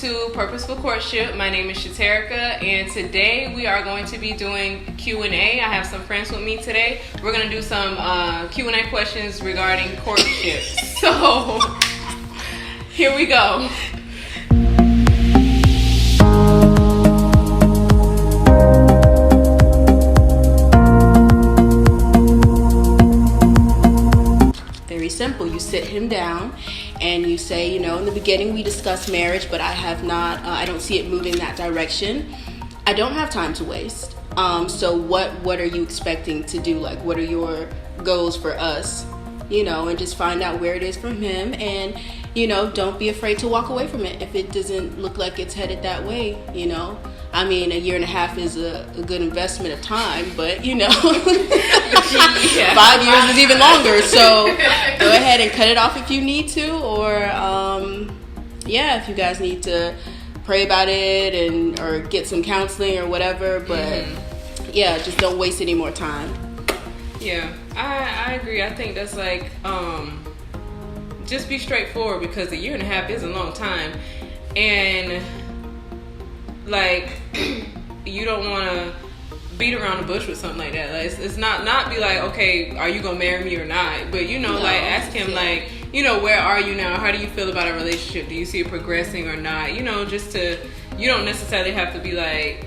to Purposeful Courtship. My name is Shaterica, and today we are going to be doing Q&A. I have some friends with me today. We're going to do some Q&A questions regarding courtship. So, here we go. Very simple. You sit him down and you say, in the beginning we discussed marriage, but I don't see it moving that direction. I don't have time to waste. So what are you expecting to do? Like, what are your goals for us? And just find out where it is from him, and don't be afraid to walk away from it if it doesn't look like it's headed that way. I mean, a year and a half is a good investment of time, but 5 years is even longer. So go ahead and cut it off if you need to, or if you guys need to pray about it or get some counseling or whatever. But just don't waste any more time. Yeah, I agree. I think that's like just be straightforward, because a year and a half is a long time, and like you don't want to beat around the bush with something like that. Like, it's not be like, okay, are you gonna marry me or not? But like ask him like, where are you now? How do you feel about a relationship? Do you see it progressing or not? Just to, you don't necessarily have to be like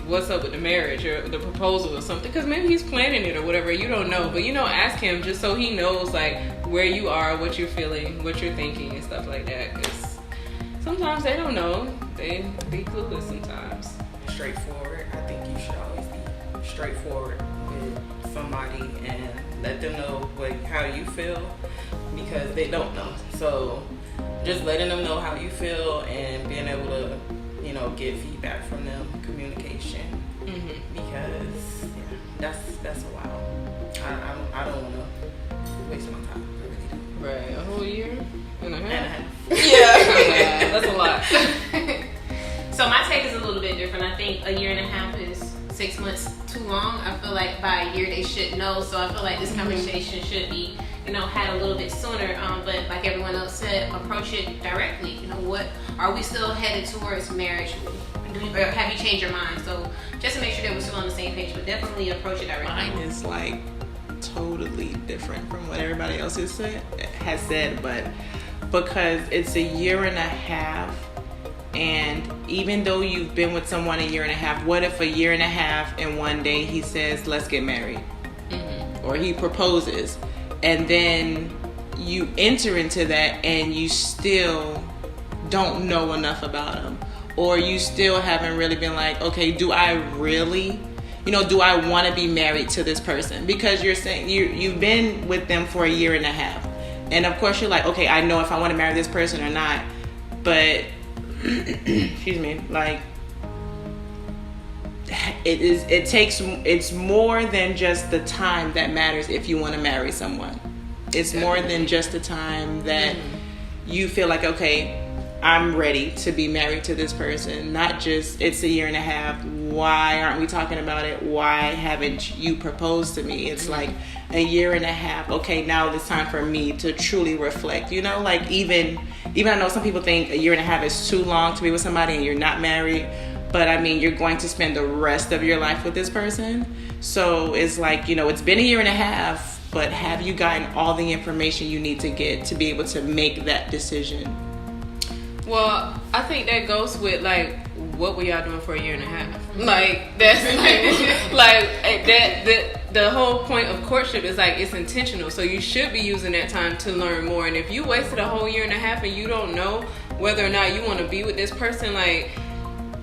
what's up with the marriage or the proposal or something, because maybe he's planning it or whatever. You don't know, but ask him just so he knows like where you are, what you're feeling, what you're thinking, and stuff like that. Because sometimes they don't know. They be clueless sometimes. Straightforward. I think you should always be straightforward with somebody and let them know how you feel, because they don't know. So just letting them know how you feel and being able to, get feedback from them, communication, because that's a while. I don't want to waste my time. Right, a whole year and a half. Yeah, that's a lot. So my take is a little bit different. I think a year and a half is 6 months too long. I feel like by a year they should know. So I feel like this conversation should be, had a little bit sooner. But like everyone else said, approach it directly. What are we still headed towards marriage? Or have you changed your mind? So just to make sure that we're still on the same page, but definitely approach it directly. Mine is like totally different from what everybody else has said, but because it's a year and a half. And even though you've been with someone a year and a half, what if a year and a half and one day he says, let's get married? Or he proposes, and then you enter into that and you still don't know enough about him, or you still haven't really been like, okay, do I really, do I want to be married to this person? Because you're saying you've been with them for a year and a half, and of course you're like, okay, I know if I want to marry this person or not, but excuse me, like it's more than just the time that matters if you want to marry someone. It's more than just the time that you feel like, okay, I'm ready to be married to this person. Not just, it's a year and a half, why aren't we talking about it? Why haven't you proposed to me? It's like a year and a half, okay, now it's time for me to truly reflect. Like even I know some people think a year and a half is too long to be with somebody and you're not married, but I mean, you're going to spend the rest of your life with this person. So it's like, it's been a year and a half, but have you gotten all the information you need to get to be able to make that decision? Well, I think that goes with like, what were y'all doing for a year and a half? Like, that's the whole point of courtship is like, it's intentional. So you should be using that time to learn more. And if you wasted a whole year and a half and you don't know whether or not you want to be with this person, like,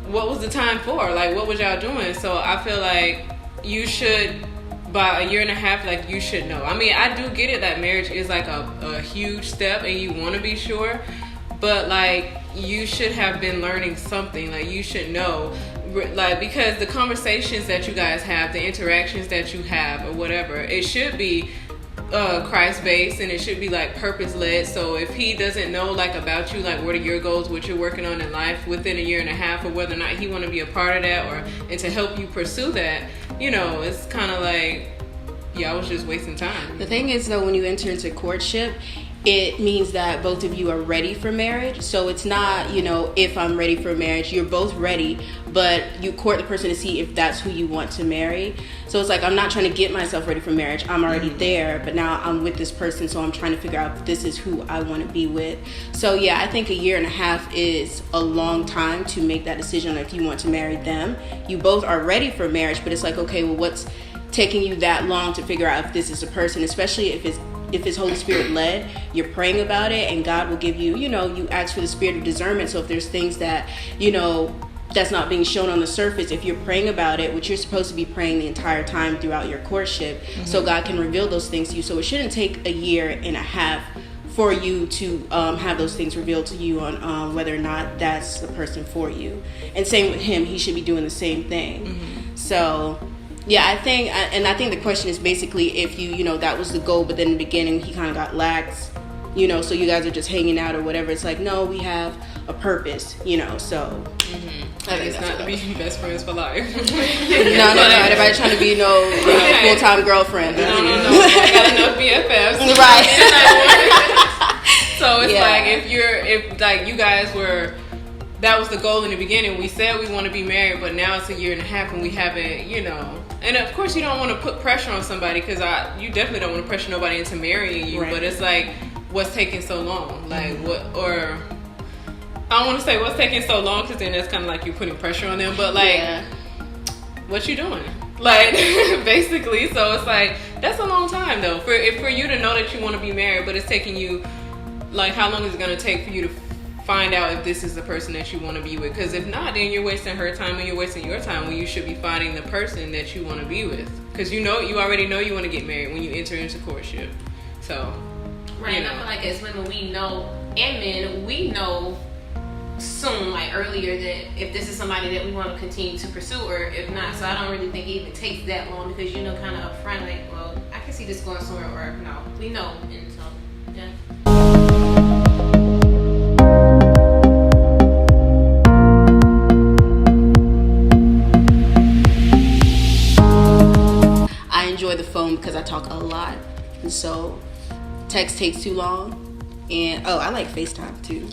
what was the time for? Like, what was y'all doing? So I feel like you should, by a year and a half, like, you should know. I mean, I do get it that marriage is like a huge step and you want to be sure, but like, you should have been learning something. Like, you should know, like, because the conversations that you guys have, the interactions that you have or whatever, it should be Christ-based, and it should be like purpose-led. So if he doesn't know like about you, like what are your goals, what you're working on in life within a year and a half, or whether or not he want to be a part of that, and to help you pursue that, it's kind of like, I was just wasting time. The thing is though, when you enter into courtship, it means that both of you are ready for marriage. So it's not, if I'm ready for marriage, you're both ready, but you court the person to see if that's who you want to marry. So it's like, I'm not trying to get myself ready for marriage. I'm already there, but now I'm with this person, so I'm trying to figure out if this is who I want to be with. So yeah, I think 1.5 years is a long time to make that decision if you want to marry them. You both are ready for marriage, but it's like, okay, well, what's taking you that long to figure out if this is a person, especially if it's Holy Spirit led, you're praying about it, and God will give you, you ask for the spirit of discernment. So if there's things that, that's not being shown on the surface, if you're praying about it, which you're supposed to be praying the entire time throughout your courtship, so God can reveal those things to you. So it shouldn't take 1.5 years for you to have those things revealed to you on whether or not that's the person for you. And same with him, he should be doing the same thing. So yeah, I think the question is basically if that was the goal, but then in the beginning he kind of got lax, so you guys are just hanging out or whatever. It's like, no, we have a purpose, so. I think it's not to be best friends for life. No. Everybody trying to be full-time girlfriend. No. I got enough BFFs. Right. So it's like if you guys were, that was the goal in the beginning. We said we want to be married, but now it's 1.5 years and we haven't, And of course you don't want to put pressure on somebody, because you definitely don't want to pressure nobody into marrying you. Right. But it's like, what's taking so long? Like I don't want to say what's taking so long, because then that's kind of like you're putting pressure on them. But what you doing? Like basically, so it's like that's a long time though for you to know that you want to be married, but it's taking you like, how long is it going to take for you to find out if this is the person that you want to be with? Because if not, then you're wasting her time and you're wasting your time when you should be finding the person that you want to be with. Because you already know you want to get married when you enter into courtship. So right, and I feel like as women we know, and men we know soon, like earlier, that if this is somebody that we want to continue to pursue or if not. So I don't really think it even takes that long, because kind of upfront, like, well, I can see this going somewhere, or no, we know. And so yeah. I enjoy the phone because I talk a lot, and so text takes too long. And I like FaceTime too.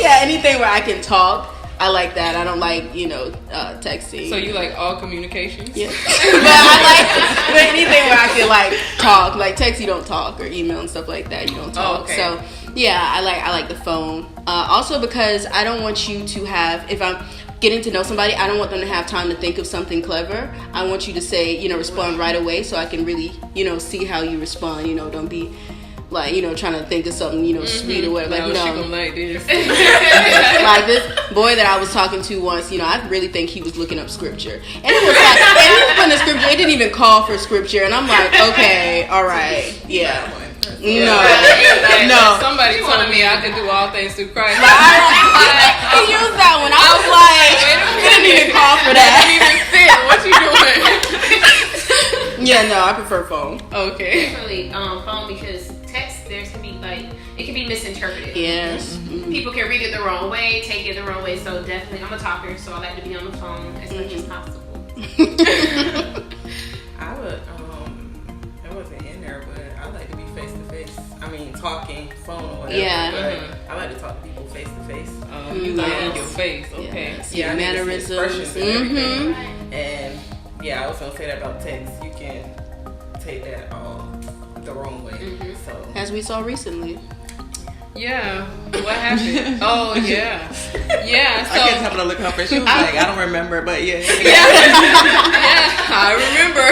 Yeah, anything where I can talk, I like that. I don't like, texting. So you like all communications? Yeah. But anything where I can like talk, like text you don't talk, or email and stuff like that you don't talk. Okay. So yeah, I like the phone. Also because I don't want you to have, if I'm getting to know somebody, I don't want them to have time to think of something clever. I want you to say, respond right away, so I can really, see how you respond. Don't be like, trying to think of something, sweet or whatever. Like, no. She gonna like this. Like this boy that I was talking to once, I really think he was looking up scripture. And it was like, and he was putting the scripture, it didn't even call for scripture. And I'm like, okay, all right, yeah. No. Somebody told me I could do all things through Christ. He used that one. I was like, it didn't even call for that. That didn't even fit. What you doing? Yeah, no, I prefer phone. Okay. Definitely phone, because text, it can be misinterpreted. Yes. Mm-hmm. People can read it the wrong way, take it the wrong way. So definitely, I'm a talker, so I like to be on the phone as much as possible. I would, it wasn't in there, but I like to be face to face. I mean, talking, phone, or whatever. Yeah. But I like to talk to people face to face. You like in your face, okay. Yes. Yeah, mannerisms. And everything. And yeah, I was gonna say that about text. You can take that the wrong way. So As we saw recently. Yeah. What happened? Oh yeah. Yeah. So I kept having to look up, and she was like, I don't remember, but yeah. Yeah, I remember.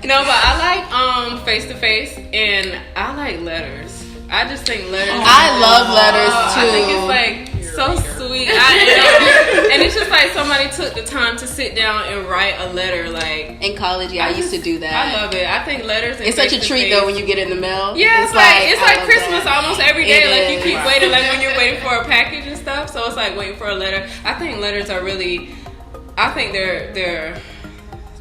No, but I like face to face, and I like letters. I just think letters. I love letters too. I think it's like so sweet. And it's just like somebody took the time to sit down and write a letter. Like in college, I used to do that. I love it. I think letters. And it's such a treat though when you get it in the mail. Yeah, it's like Christmas that. almost every day. It like you is. keep waiting, like when you're waiting for a package and stuff. So it's like waiting for a letter. I think letters are really. I think they're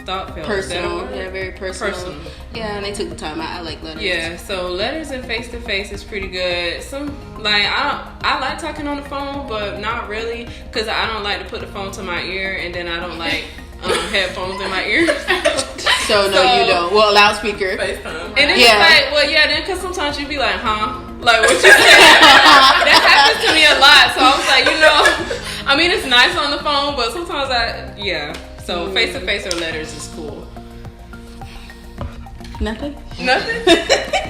thoughtful. Personal. Yeah, very personal. Yeah, and they took the time. I like letters. Yeah, so letters and face to face is pretty good. I like talking on the phone, but not really, because I don't like to put the phone to my ear, and then I don't like headphones in my ears. So no, you don't. Well, loudspeaker. FaceTime. And it's Yeah. like, well, yeah, then because sometimes you be like, huh? Like, what you saying? That happens to me a lot. So I was like, I mean, it's nice on the phone, but sometimes So face to face or letters is cool. Nothing. Nothing?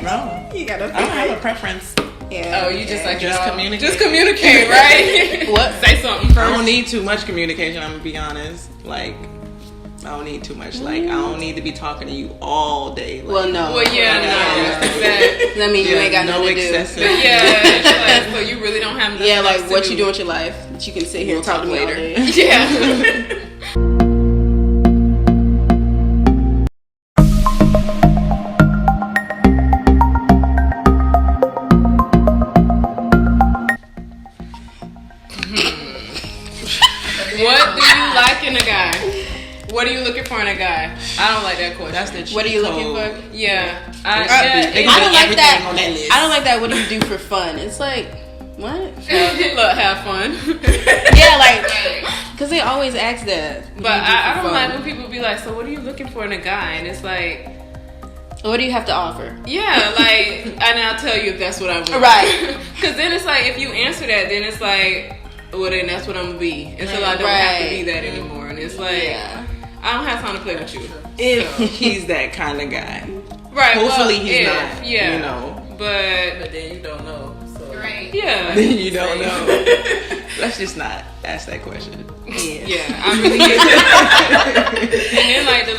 No, You gotta. I don't have a preference. Yeah. Oh, you just like Just y'all- communicate. Just communicate, right? What? Say something I first. don't need too much communication. I'm gonna be honest. Like, I don't need too much. Like, I don't need to be talking to you all day. Like, Well, no. Well, yeah, no. That, I mean, you ain't got no nothing to do. excessive. yeah, so you really don't have nothing Yeah, like else to what do. you doing with your life that you can sit here and talk to me later. all day. Yeah. What do you like in a guy? What are you looking for in a guy? I don't like that question. That's the cheat What are you code. looking for? Yeah. They I can don't put like everything that. on that list. I don't like that. What do you do for fun? It's like, what? Look, have fun. Yeah, like, because they always ask that. What do But you do I for don't fun? like when people be like, so what are you looking for in a guy? And it's like, What do you have to offer? yeah, like, and I'll tell you if that's what I want. Right. Because then it's like, if you answer that, then it's like, well, then that's what I'm going to be. Until I don't have to be Right. that anymore. And it's like, Yeah. I don't have time to play with you. If he's that kind of guy. Right. Hopefully well, he's if, not. Yeah. You know. But, But then you don't know. So. Right. yeah. You don't know. Let's just not ask that question. Yeah, I really And then like the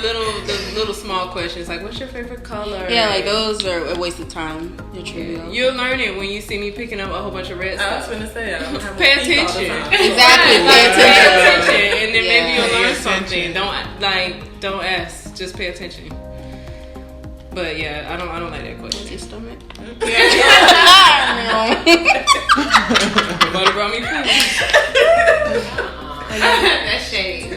little small questions like, what's your favorite color? Yeah, like those are a waste of time. They're trivial. You'll learn it when you see me picking up a whole bunch of red I was stuff. gonna say I don't have Pay to think all the attention. time. Exactly. Right, Pay like, attention. and then maybe Yeah. you'll Pay learn attention. something. Don't ask. Just pay attention. But yeah, I don't like that question. Your stomach. Butter brought me food. That's shade.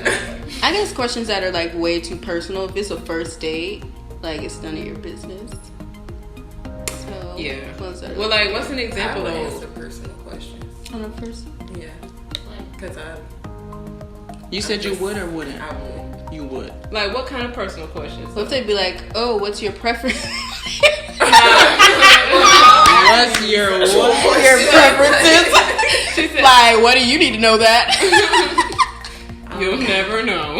I guess questions that are like way too personal. If it's a first date, like it's none of your business. So Yeah. ones that are Well, like, what's an I example would though? answer personal questions. on a first. Yeah. Because You said you would or wouldn't? I would. You would. Like, what kind of personal questions? What if they'd be like, "Oh, what's your preference?" What's your what? Your preferences? She said, Like, what do you need to know that? you'll never know.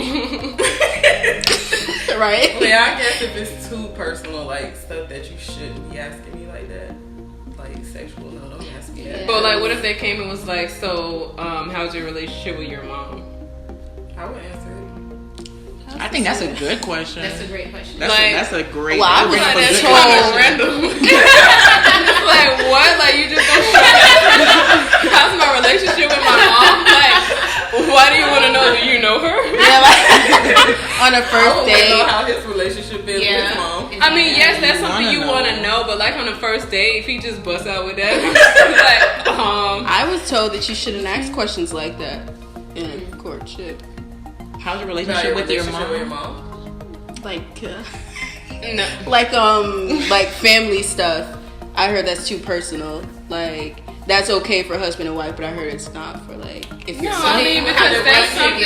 Right? Well, yeah, I guess if it's too personal, like stuff that you shouldn't be asking me like that, like sexual, no, don't ask me that. But like, what if they came and was like, so, how's your relationship with your mom? I would answer it. I think that's a good question. That's a great question. That's a great. Well, I that was brings Like, up a that's good kind of question. random. Like, what? Like, you just don't show how's my relationship with my mom? Like, why do you want to know? Do you know her? Yeah, like, on a I first would want to know date. how his relationship is with his mom. I mean, yes, that's something wanna you know. want to know, but like on the first date, if he just busts out with that, it's like, I was told that you shouldn't ask questions like that in courtship. How's your About relationship with your relationship with your mom? mom. Like, no. like family stuff. I heard that's too personal. Like, that's okay for husband and wife, but I heard it's not for like if you're. No, I mean, because that's something.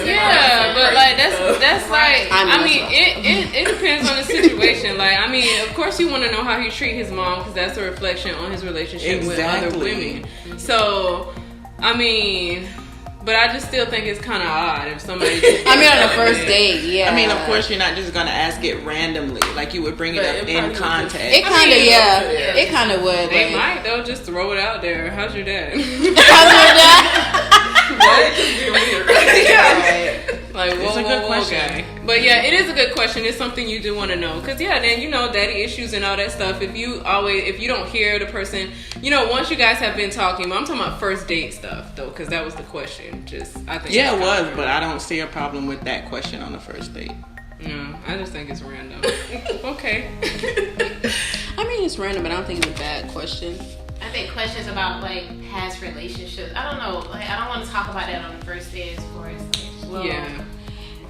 Yeah, but like that's like I mean it depends on the situation. Like I mean, of course you want to know how he treat his mom because that's a reflection on his relationship with other Exactly. women. So I mean, but I just still think it's kind of odd if somebody. Just I mean, on a first date, yeah. I mean, of course, you're not just gonna ask it randomly. Like you would bring it But up it in probably context. It kind of, yeah. It kind of would. They Like, might though just throw it out there. How's your dad? how's your dad? Like, whoa, It's a good whoa, question. guy. But yeah, it is a good question. It's something you do want to know. Because, yeah, then, daddy issues and all that stuff. If you don't hear the person, once you guys have been talking, but I'm talking about first date stuff, though, because that was the question. I think. Yeah, it it's was, kinda but I don't see a problem with that question on the first date. No, I just think it's random. Okay. I mean, it's random, but I don't think it's a bad question. I think questions about like past relationships. I don't know. Like I don't want to talk about that on the first day as far as like, well, Yeah.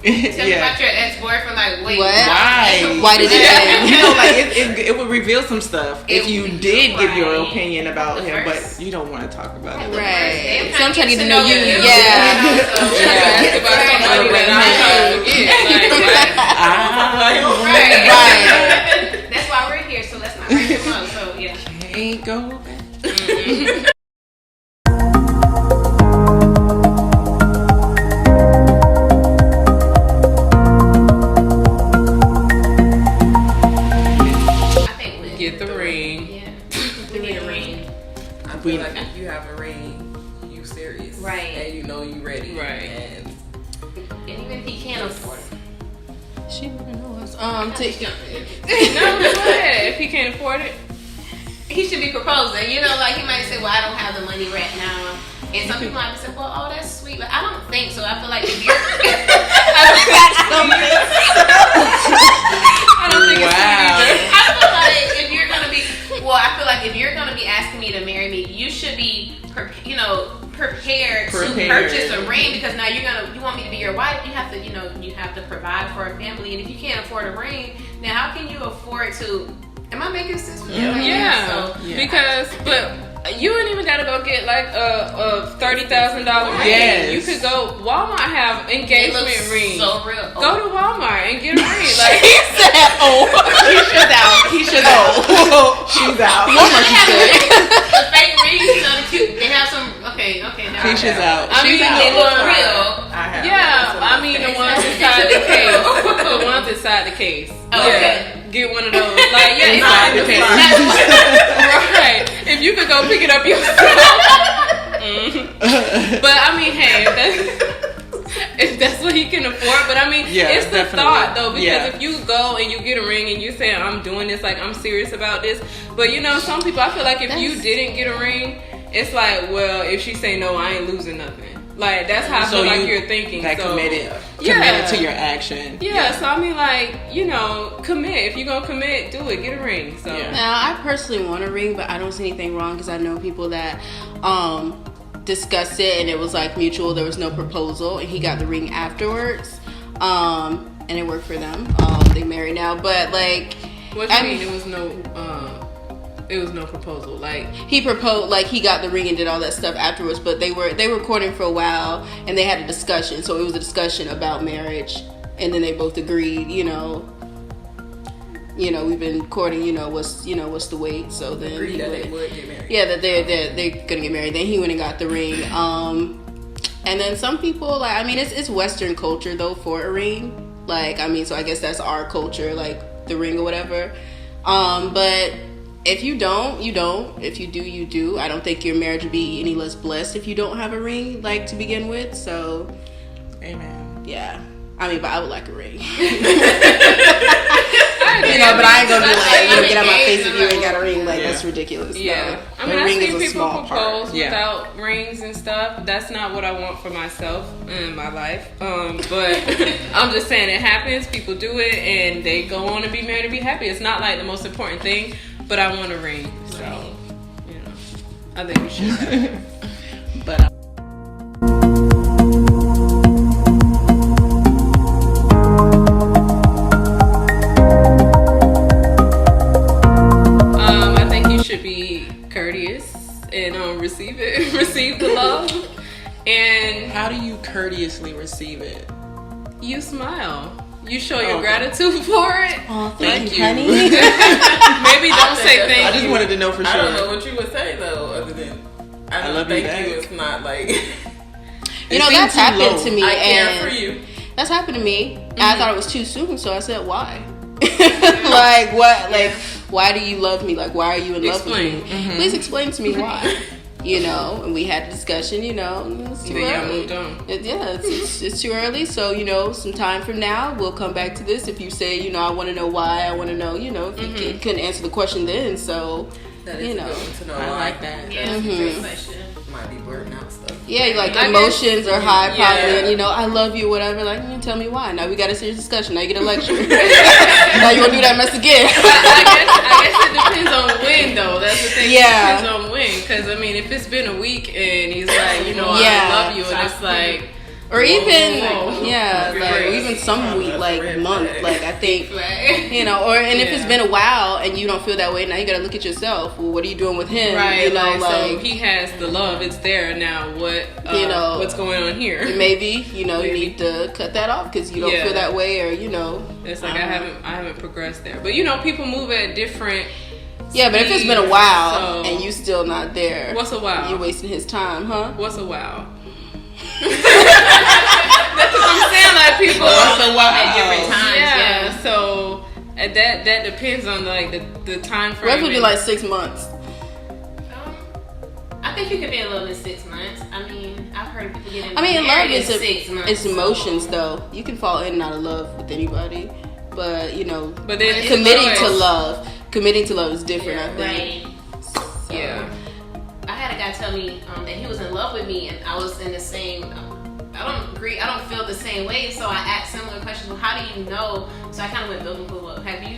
tell me Yeah. about your ex-boyfriend. Like, wait, What? Why? Why did it end? It would reveal some stuff if you did give your Right. opinion about The him, first- but you don't want to talk about it. Right. So I'm So trying to get to know you. Yeah. Ask about somebody that I'm trying to forget. Like, what? ready. Right. And even if he can't afford it. She didn't know us. No, go ahead. If he can't afford it. He should be proposing. You know, like he might say, well, I don't have the money right now. And some people might say, well, oh, that's sweet. But I don't think so. I feel like if you're... I don't think it's sweet either. I feel like if you're going to be... Well, I feel like if you're going to be asking me to marry me, you should be, prepared to purchase a ring, because now you want me to be your wife. You have to, you have to provide for a family. And if you can't afford a ring, now how can you afford to... Am I making sense with that? Yeah, because you ain't even gotta go get like a $30,000 ring. Yes. You could go Walmart have engagement rings. So real. Go to Walmart and get a ring. Like He said, "Oh, She's out. Walmart." She said. The fake rings, they have some. Okay. Now Keisha's out. I mean, they look real. I mean the ones inside the case. The ones inside the case. Okay. Get one of those. Like Inside the case. Right. If you could go pick it up yourself. But I mean, hey, if that's what he can afford. But I mean, it's the thought though, because if you go and you get a ring and you say, I'm doing this, like I'm serious about this. But some people, I feel like if you didn't get a ring, it's like, well, if she say no, I ain't losing nothing. Like that's how I feel like you're thinking. That committed to your action. Yeah, so I mean, like, commit. If you're gonna commit, do it. Get a ring. So Now, I personally want a ring, but I don't see anything wrong because I know people that discussed it and it was like mutual. There was no proposal, and he got the ring afterwards, and it worked for them. They married now, but like, what do you mean? It was no proposal. Like he proposed, like he got the ring and did all that stuff afterwards. But they were courting for a while, and they had a discussion. So it was a discussion about marriage, and then they both agreed. We've been courting. What's the wait? So then agreed that they would get married. Yeah, that they're gonna get married. Then he went and got the ring. And then some people like, it's Western culture though for a ring. Like, so I guess that's our culture, like the ring or whatever. But if you don't, you don't. If you do, you do. I don't think your marriage would be any less blessed if you don't have a ring, like, to begin with. So, amen. Yeah. But I would like a ring. But I ain't gonna be like, get out my face if you ain't got a ring. Like, that's ridiculous. Yeah. No. I see people propose without rings and stuff. That's not what I want for myself in my life. But I'm just saying it happens. People do it and they go on to be married and be happy. It's not like the most important thing. But I want a ring, so I think we should have it. But I think you should be courteous and receive the love. And how do you courteously receive it? You smile. You show your gratitude for it. Oh, thank you, honey. Maybe don't say thank you. I just wanted to know for sure. I don't know what you would say though, other than I love thank you. It's not like that's happened to me. I care for you. That's happened to me. And I thought it was too soon, so I said, "Why? Like what? Like why do you love me? Like why are you in love with me? Please explain to me why." And we had a discussion, it's too early. Moved on. It's too early. So, some time from now, we'll come back to this. If you say, I want to know why, I want to know, if you couldn't answer the question then. So, that is good to know. I like that. Yeah, that's a great question. Might be blurting out stuff. Yeah, like emotions are high probably, and I love you, whatever. Like, tell me why. Now we got a serious discussion. Now you get a lecture. Now you want to do that mess again. I guess it depends on when, though. That's the thing. Yeah. It depends on when. Because, if it's been a week and he's like, I love you, and it's like... Or even, or even some week, like month, like I think, if it's been a while and you don't feel that way, now you gotta look at yourself. Well, what are you doing with him? Right, so he has the love, it's there now. What's going on here? Maybe you need to cut that off because you don't feel that way, or It's like I haven't progressed there, but people move at different. Yeah, but if it's been a while and you still not there, what's a while? You're wasting his time, huh? What's a while? That's what I'm saying. Like people at different times. Yeah. So that depends on like the time frame. Roughly be like 6 months. I I think you can be in love in 6 months. I mean, I've heard people get in I mean, in love married in is 6 months. it's emotions though. You can fall in and out of love with anybody, but you know, But then it's committing to choice. love is different. I think. Right. So, Yeah. I had a guy tell me that he was in love with me, and I was in the same. I don't agree. I don't feel the same way. So I asked similar questions. Well, how do you know? So I kind of went biblical. Well, have you,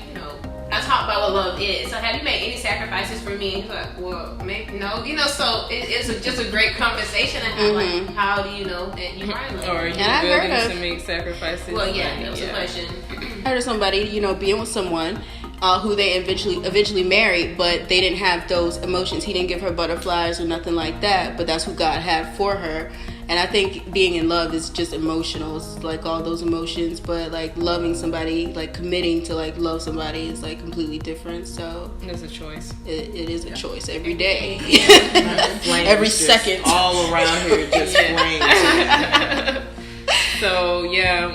I talked about what love is. So have you made any sacrifices for me? And he's like, well, maybe no. So it's just a great conversation to have. Like, how do you know that you are in love? Or are you And I've willing heard to make sacrifices? Well, yeah, Like, that was a question. I heard of somebody, being with someone who they eventually married, but they didn't have those emotions. He didn't give her butterflies or nothing like that, but that's who God had for her. And I think being in love is just emotional. It's like all those emotions, but like loving somebody, like committing to like love somebody is like completely different. So It's a choice. it is a choice every day. Flames Every just second. all around here just flames. So yeah.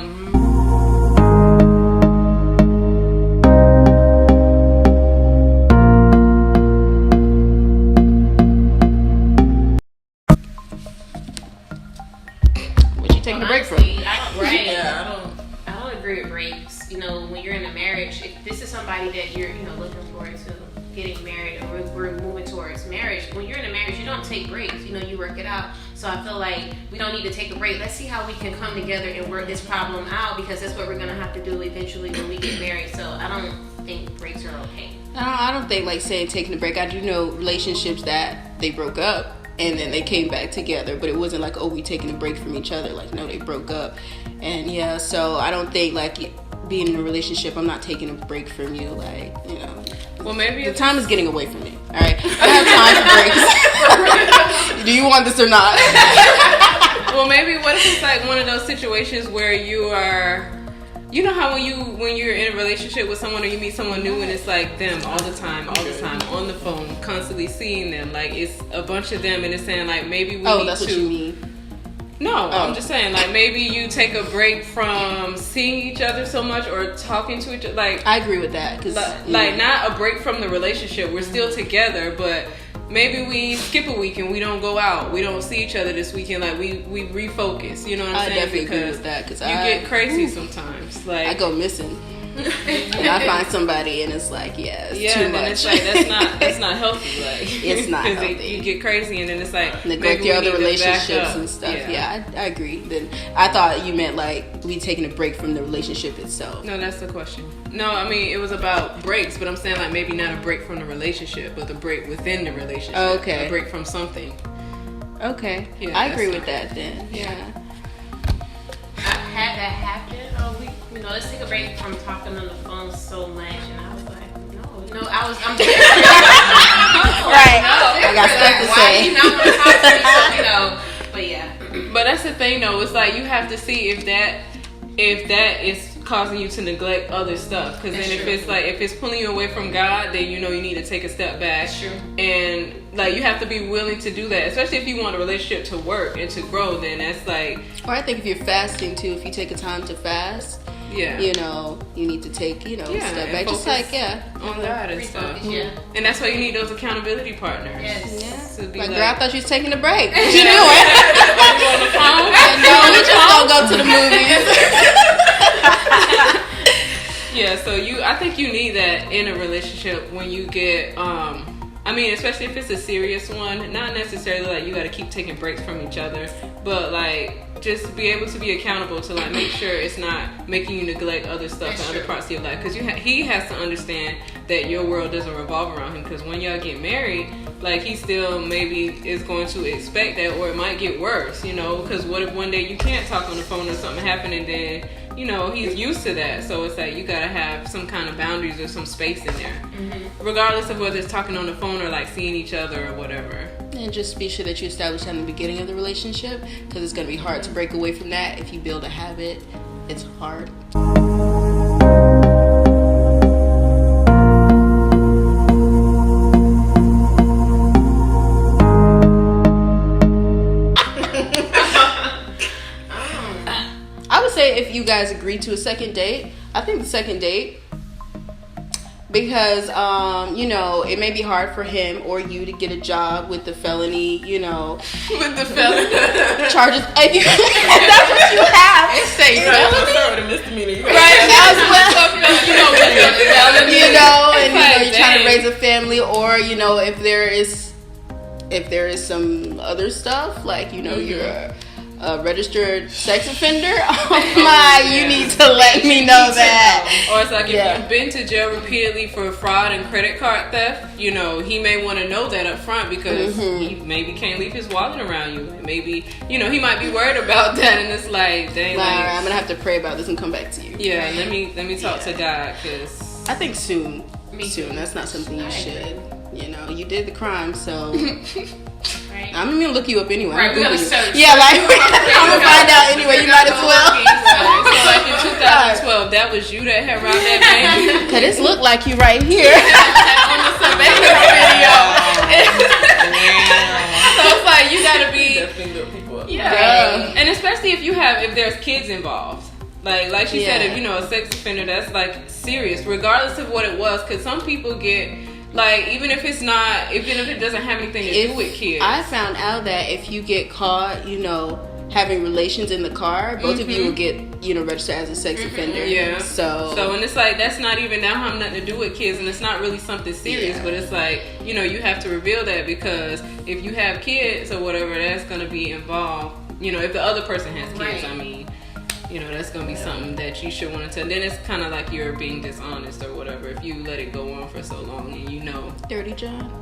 What you taking a break from? Honestly, I don't, right. Yeah, I don't agree with breaks. When you're in a marriage, if this is somebody that you're, looking forward to getting married, or we're moving towards marriage. When you're in a marriage, you don't take breaks. You work it out. So I feel like we don't need to take a break. Let's see how we can come together and work this problem out, because that's what we're gonna have to do eventually when we get married. So I don't think breaks are okay. I don't think like saying taking a break. I do know relationships that they broke up and then they came back together, but it wasn't like, oh, we taking a break from each other. Like, no, they broke up. And yeah, so I don't think like being in a relationship, I'm not taking a break from you. Like, Well, maybe the it's time is getting away from me. All right, I have time for breaks. Do you want this or not? Well, maybe what if it's like one of those situations where you are, how when you're in a relationship with someone or you meet someone new and it's like them all the time on the phone, constantly seeing them, like it's a bunch of them, and it's saying like maybe we need That's to. what you mean. No, I'm just saying like maybe you take a break from seeing each other so much or talking to each other. Like I agree with that, because like not a break from the relationship. We're still together, but maybe we skip a week and we don't go out. We don't see each other this weekend. Like we refocus. You know what I'm I saying? definitely agree Because with that, because you get crazy sometimes. Like I go missing. And I find somebody and it's like, it's too and then much. it's like that's not healthy. Like It's not 'cause healthy. you get crazy and then it's like neglect maybe your we other need to back relationships up. and stuff. Yeah, I agree. Then I thought you meant like we taking a break from the relationship itself. No, that's the question. No, I mean it was about breaks, but I'm saying like maybe not a break from the relationship, but the break within the relationship. Okay. A break from something. Okay. Yeah, I agree that's with that then. Yeah. I had that happen. Let's take a break from talking on the phone so much, and I was like, no, I'm different. Right. I got stuff to Why say. do you not want to talk to me? So, but yeah. But that's the thing though, it's like you have to see if that is causing you to neglect other stuff. Because then if it's pulling you away from God, then you need to take a step back. That's true. And like you have to be willing to do that, especially if you want a relationship to work and to grow. Then that's like, Or I think if you're fasting too, if you take a time to fast, yeah, you need to take, a step and back. Just focus like, on God and stuff. Refocus, yeah. And that's why you need those accountability partners. Yes. To be like, girl, I thought you was taking a break. What Yeah. you doing? on the phone. No, we just don't go to the movies. Yeah, so I think you need that in a relationship when you get, especially if it's a serious one, not necessarily like you got to keep taking breaks from each other, but like just be able to be accountable to like make sure it's not making you neglect other stuff and other parts of your life, because he has to understand that your world doesn't revolve around him, because when y'all get married, like he still maybe is going to expect that, or it might get worse, because what if one day you can't talk on the phone or something happened and then he's used to that. So it's like you gotta have some kind of boundaries or some space in there, regardless of whether it's talking on the phone or like seeing each other or whatever. And just be sure that you establish that in the beginning of the relationship, because it's going to be hard to break away from that. If you build a habit, it's hard. I would say if you guys agree to a second date, I think the second date, because you know, it may be hard for him or you to get a job with the felony, you know, With the felony. charges. If you, that's what you have. It say You know, felony. start with a misdemeanor. Right, as well. You know, with the felony. You know, and you know, Like, you're trying to dang. raise a family, or you know, if there is some other stuff, like you know, you're a registered sex offender. Oh my, you need to let me know that. Or it's like if Yeah. you've been to jail repeatedly for fraud and credit card theft, you know, he may want to know that up front because he maybe can't leave his wallet around you. And maybe, you know, he might be worried about that, and it's like, dang, All right, like, I'm gonna have to pray about this and come back to you. yeah, let me talk to God, because I think soon. Me Soon. too. That's not something you I should. You know, you did the crime, so Right. I'm gonna look you up anyway. Right, I'm we're gonna Google you. search. Yeah, like I'm gonna find out anyway. You might as well. so like in 2012, that was you that had robbed that bank. Cause this look like you right here. On the surveillance video. So it's like you gotta be, Definitely look people up. yeah, and especially if there's kids involved. Like she said, Yeah. if you know a sex offender, that's like serious, regardless of what it was. Because some people get like, even if it doesn't have anything to do with kids. I found out that if you get caught, you know, having relations in the car, both of you will get, you know, registered as a sex offender. Yeah. So and it's like, that's not even now have nothing to do with kids, and it's not really something serious, Yeah. but it's like, you know, you have to reveal that, because if you have kids or whatever, that's gonna be involved. You know, if the other person has kids, Right. I mean, you know, that's gonna be something that you should want to tell. Then it's kind of like you're being dishonest or whatever if you let it go on for so long and you know. Dirty John.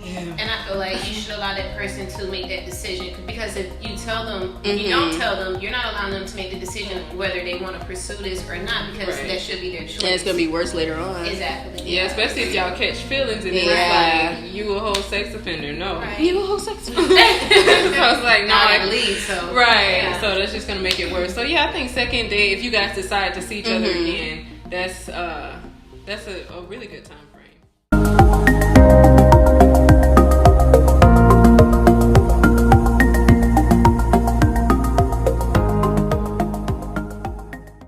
And I feel like you should allow that person to make that decision, because if you tell them, if you don't tell them, you're not allowing them to make the decision whether they want to pursue this or not, because Right. that should be their choice. And it's gonna be worse later on. Exactly. Yeah, especially if y'all catch feelings and then Yeah. it's like, you a whole sex offender. No. Right. You a whole sex offender. So it's like, no, Not I gonna leave, so Right. yeah. So that's just gonna make it worse. So yeah, I think second date, if you guys decide to see each other again, that's a really good time for